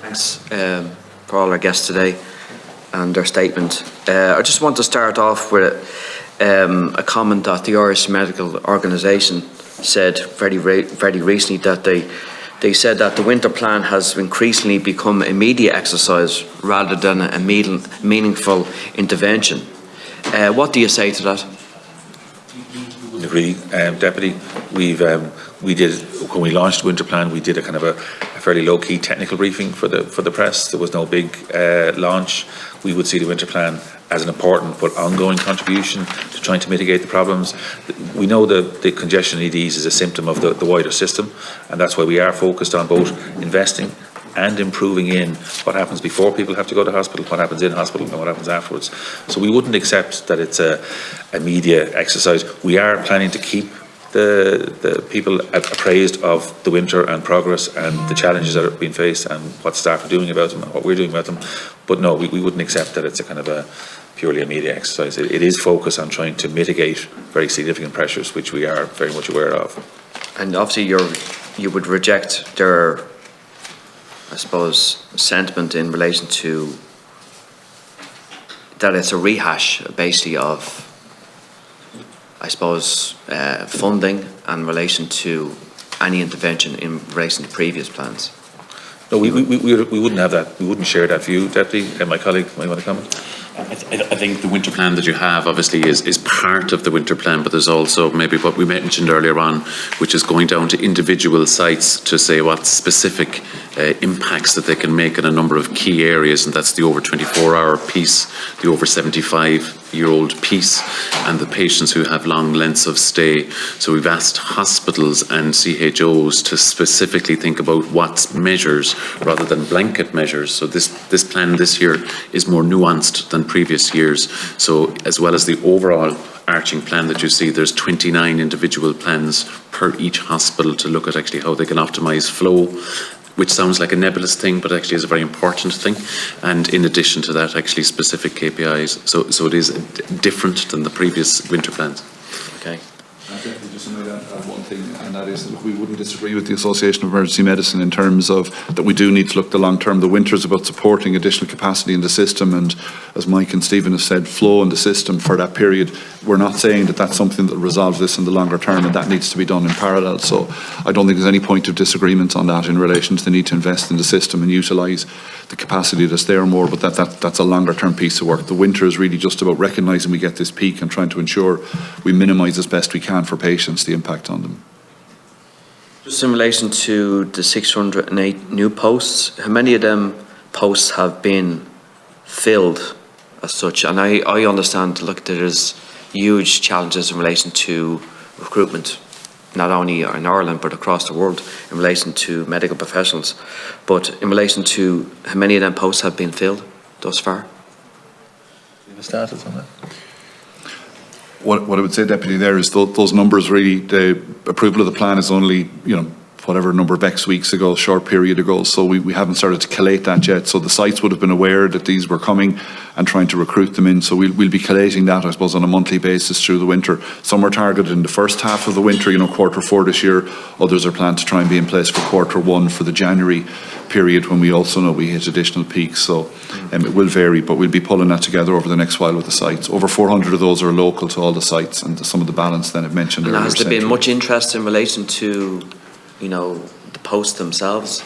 Thanks for all our guests today and their statement. I just want to start off with a comment that the Irish Medical Organisation said very recently, that they said that the winter plan has increasingly become a media exercise rather than a meaningful intervention. What do you say to that? I agree, Deputy. We did, when we launched the winter plan, we did a kind of a fairly low-key technical briefing for the press. There was no big launch. We would see the winter plan as an important but ongoing contribution to trying to mitigate the problems. We know the congestion in EDs is a symptom of the wider system, and that's why we are focused on both investing and improving in what happens before people have to go to hospital, what happens in hospital, and what happens afterwards. So we wouldn't accept that it's a media exercise. We are planning to keep the people appraised of the winter and progress and the challenges that are being faced and what staff are doing about them and what we're doing about them. But no, we wouldn't accept that it's a kind of purely a media exercise. It is focused on trying to mitigate very significant pressures, which we are very much aware of. And obviously you would reject their, I suppose, sentiment in relation to that it's a rehash basically of, I suppose, funding in relation to any intervention in relation to previous plans. No, we wouldn't have that. We wouldn't share that view, Deputy. My colleague might want to comment. I think the winter plan that you have obviously is part of the winter plan, but there's also maybe what we mentioned earlier on, which is going down to individual sites to say what specific impacts that they can make in a number of key areas, and that's the over 24-hour piece, the over 75-year-old piece, and the patients who have long lengths of stay. So we've asked hospitals and CHOs to specifically think about what measures rather than blanket measures. So this plan this year is more nuanced than previous years. So as well as the overall arching plan that you see, there's 29 individual plans per each hospital to look at actually how they can optimise flow, which sounds like a nebulous thing, but actually is a very important thing. And in addition to that, actually specific KPIs. So it is different than the previous winter plans. Okay. Just to add one thing, and that is that we wouldn't disagree with the Association of Emergency Medicine in terms of that we do need to look the long term. The winter is about supporting additional capacity in the system, and as Mike and Stephen have said, flow in the system for that period. We're not saying that that's something that will resolve this in the longer term, and that needs to be done in parallel. So I don't think there's any point of disagreement on that in relation to the need to invest in the system and utilise the capacity that's there more, but that's a longer term piece of work. The winter is really just about recognising we get this peak and trying to ensure we minimise as best we can for patients the impact on them. Just in relation to the 608 new posts, how many of them posts have been filled as such? And I understand, look, there's huge challenges in relation to recruitment, not only in Ireland but across the world in relation to medical professionals. But in relation to how many of them posts have been filled thus far? You have status on that? What I would say, Deputy, there is those numbers really, the approval of the plan is only, whatever number of X weeks ago, short period ago, so we haven't started to collate that yet. So the sites would have been aware that these were coming and trying to recruit them in. So we'll be collating that, I suppose, on a monthly basis through the winter. Some are targeted in the first half of the winter, Q4 this year. Others are planned to try and be in place for Q1 for the January period, when we also know we hit additional peaks. So it will vary, but we'll be pulling that together over the next while with the sites. Over 400 of those are local to all the sites, and some of the balance then I've mentioned earlier. Has there been much interest in relation to the posts themselves?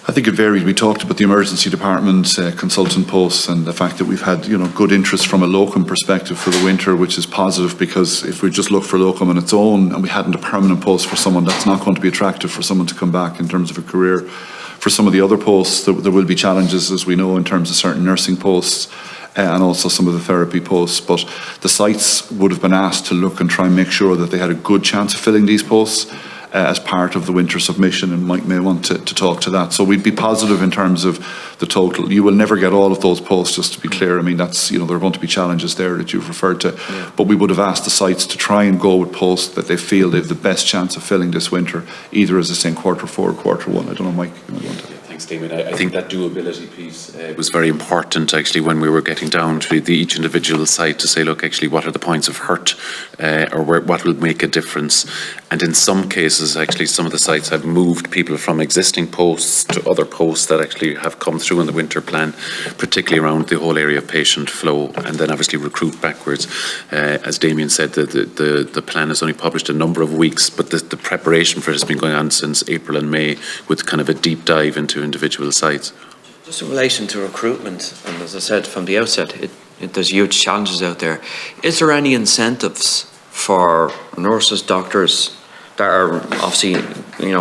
I think it varied. We talked about the emergency department consultant posts and the fact that we've had good interest from a locum perspective for the winter, which is positive, because if we just look for locum on its own and we hadn't a permanent post for someone, that's not going to be attractive for someone to come back in terms of a career. For some of the other posts, there will be challenges, as we know, in terms of certain nursing posts and also some of the therapy posts. But the sites would have been asked to look and try and make sure that they had a good chance of filling these posts as part of the winter submission, and Mike may want to talk to that. So we'd be positive in terms of the total. You will never get all of those posts, just to be clear. I mean, that's, there are going to be challenges there that you've referred to. Yeah. But we would have asked the sites to try and go with posts that they feel they have the best chance of filling this winter, either as I say in Q4 or Q1. I don't know, Mike, you might want to. Thanks, Damien. I think that doability piece was very important, actually, when we were getting down to each individual site to say, look, actually, what are the points of hurt, or what will make a difference? And in some cases, actually, some of the sites have moved people from existing posts to other posts that actually have come through in the winter plan, particularly around the whole area of patient flow, and then obviously recruit backwards. As Damien said, the plan is only published a number of weeks, but the preparation for it has been going on since April and May, with kind of a deep dive into individual sites. Just in relation to recruitment, and as I said from the outset, there's huge challenges out there. Is there any incentives for nurses, doctors that are obviously,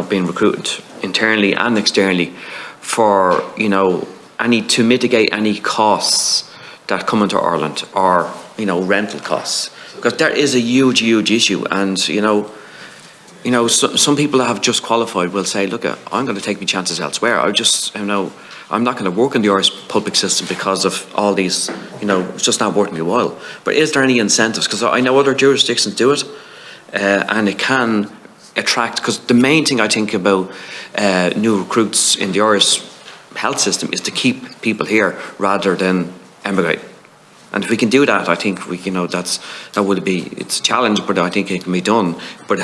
being recruited internally and externally for, to mitigate any costs that come into Ireland, or, rental costs? Because that is a huge, huge issue, and, some people that have just qualified will say, look, I'm going to take my chances elsewhere. I'm not going to work in the Irish public system because of all these, it's just not worth my while. But is there any incentives? Because I know other jurisdictions do it, and it can attract, because the main thing I think about new recruits in the Irish health system is to keep people here rather than emigrate. And if we can do that, I think it's a challenge, but I think it can be done. But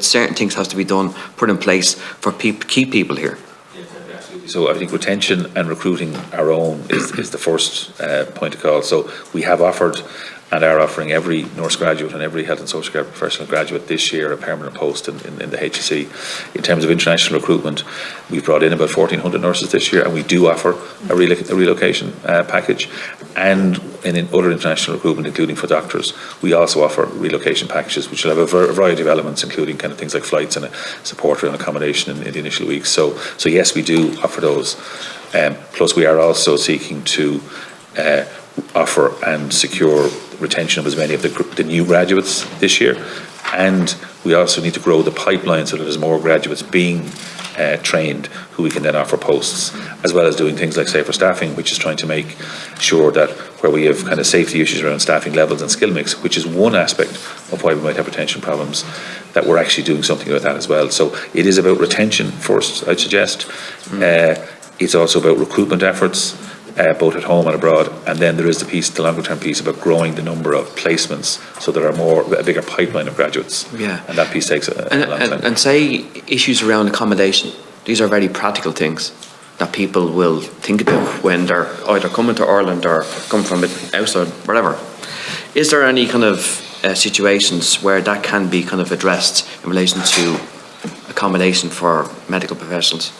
certain things has to be done, put in place for keep people here. So I think retention and recruiting our own is the first point of call. So we have offered and are offering every nurse graduate and every health and social care professional graduate this year a permanent post in the HSE. In terms of international recruitment, we've brought in about 1,400 nurses this year, and we do offer a relocation package. And in other international recruitment, including for doctors, we also offer relocation packages, which will have a variety of elements, including kind of things like flights and a support and accommodation in the initial weeks. So yes, we do offer those. Plus, we are also seeking to offer and secure retention of as many of the new graduates this year, and we also need to grow the pipeline so that there's more graduates being trained who we can then offer posts, as well as doing things like safer staffing, which is trying to make sure that where we have kind of safety issues around staffing levels and skill mix, which is one aspect of why we might have retention problems, that we're actually doing something about that as well. So it is about retention first, I'd suggest. It's also about recruitment efforts, both at home and abroad, and then there is the longer term piece about growing the number of placements, so there are a bigger pipeline of graduates. Yeah. And that piece takes a long time. And say issues around accommodation, these are very practical things that people will think about when they're either coming to Ireland or coming from outside, whatever. Is there any kind of situations where that can be kind of addressed in relation to accommodation for medical professionals?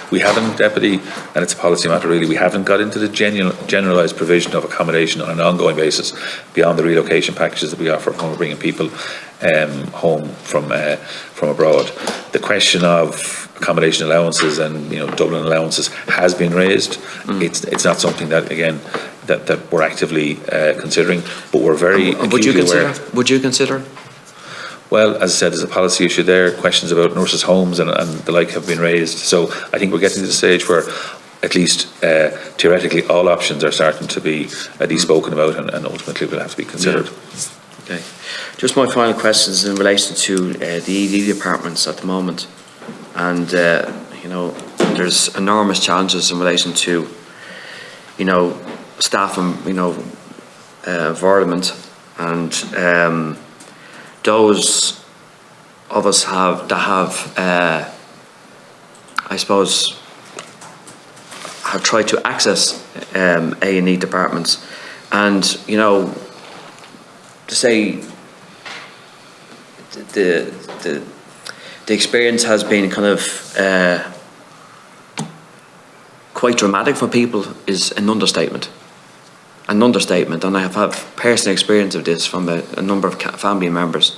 We haven't, Deputy, and it's a policy matter really, we haven't got into the generalised provision of accommodation on an ongoing basis beyond the relocation packages that we offer when we're bringing people home from abroad. The question of accommodation allowances and Dublin allowances has been raised. It's not something that, again, that we're actively considering, but we're very acutely aware. Would you consider? Well, as I said, there's a policy issue there. Questions about nurses' homes and the like have been raised. So I think we're getting to the stage where, at least theoretically, all options are starting to be at least spoken about and ultimately will have to be considered. Yeah. Okay. Just my final questions in relation to the ED departments at the moment. And, there's enormous challenges in relation to, staff and, environment. And those of us that have tried to access A&E departments, and to say the experience has been kind of quite dramatic for people is an understatement. And I have had personal experience of this from a number of family members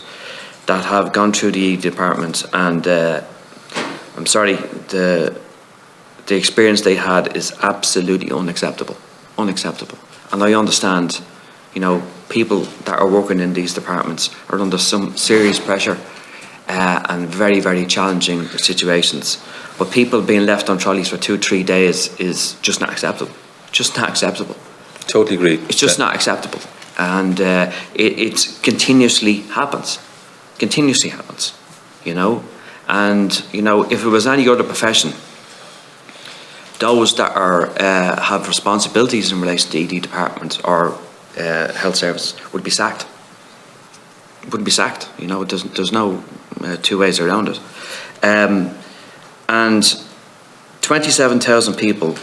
that have gone through the department, and I'm sorry, the experience they had is absolutely unacceptable. And I understand, people that are working in these departments are under some serious pressure and very, very challenging situations. But people being left on trolleys for 2-3 days is just not acceptable. Totally agree. It's just not acceptable, and it continuously happens. And if it was any other profession, those that are have responsibilities in relation to ED department or health service would be sacked. Wouldn't be sacked. You know, there's no two ways around it. And 27,000 people,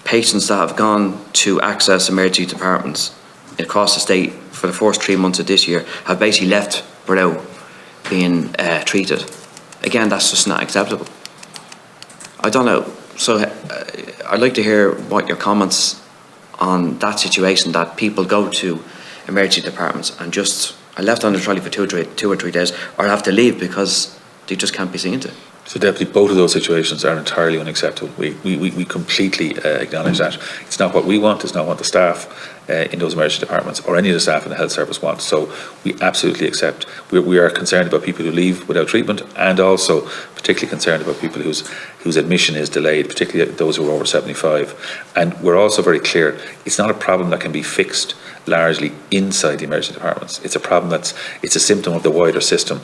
patients that have gone to access emergency departments across the state for the first 3 months of this year have basically left without being treated. Again, that's just not acceptable. I don't know. So I'd like to hear what your comments on that situation, that people go to emergency departments and just are left on the trolley for 2 or 3 days, or have to leave because they just can't be seen to. So Deputy, both of those situations are entirely unacceptable. We completely acknowledge that. It's not what we want, it's not what the staff in those emergency departments or any of the staff in the health service want. So we absolutely accept. We are concerned about people who leave without treatment, and also particularly concerned about people whose admission is delayed, particularly those who are over 75. And we're also very clear, it's not a problem that can be fixed largely inside the emergency departments. It's a problem it's a symptom of the wider system.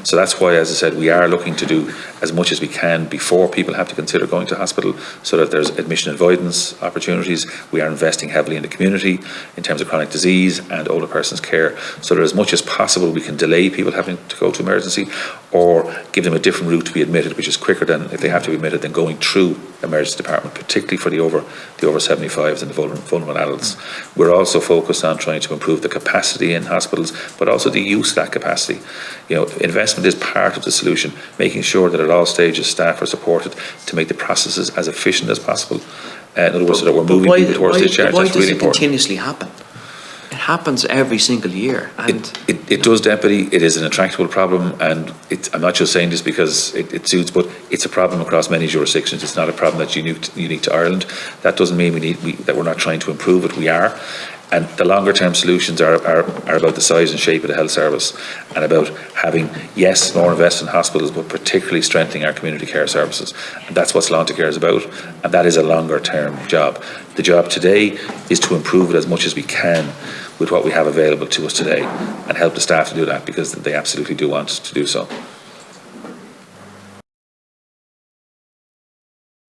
So that's why, as I said, we are looking to do as much as we can before people have to consider going to hospital, so that there's admission avoidance opportunities. We are investing heavily in the community in terms of chronic disease and older persons care, so that as much as possible we can delay people having to go to emergency, or give them a different route to be admitted, which is quicker than, if they have to be admitted, than going through emergency department, particularly for the over 75s and the vulnerable adults. We're also focused on trying to improve the capacity in hospitals, but also the use of that capacity. You know, investment is part of the solution, making sure that at all stages staff are supported to make the processes as efficient as possible. In other words, so that we're moving people towards discharge. Why That's does really it important. continuously happen? It happens every single year. And It does, Deputy. It is an intractable problem, and I'm not just saying this because it suits, but it's a problem across many jurisdictions. It's not a problem that's unique to Ireland. That doesn't mean that we're not trying to improve it. We are. And the longer term solutions are about the size and shape of the health service, and about having, yes, more investment in hospitals, but particularly strengthening our community care services. And that's what Sláintecare is about, and that is a longer term job. The job today is to improve it as much as we can with what we have available to us today, and help the staff to do that, because they absolutely do want to do so.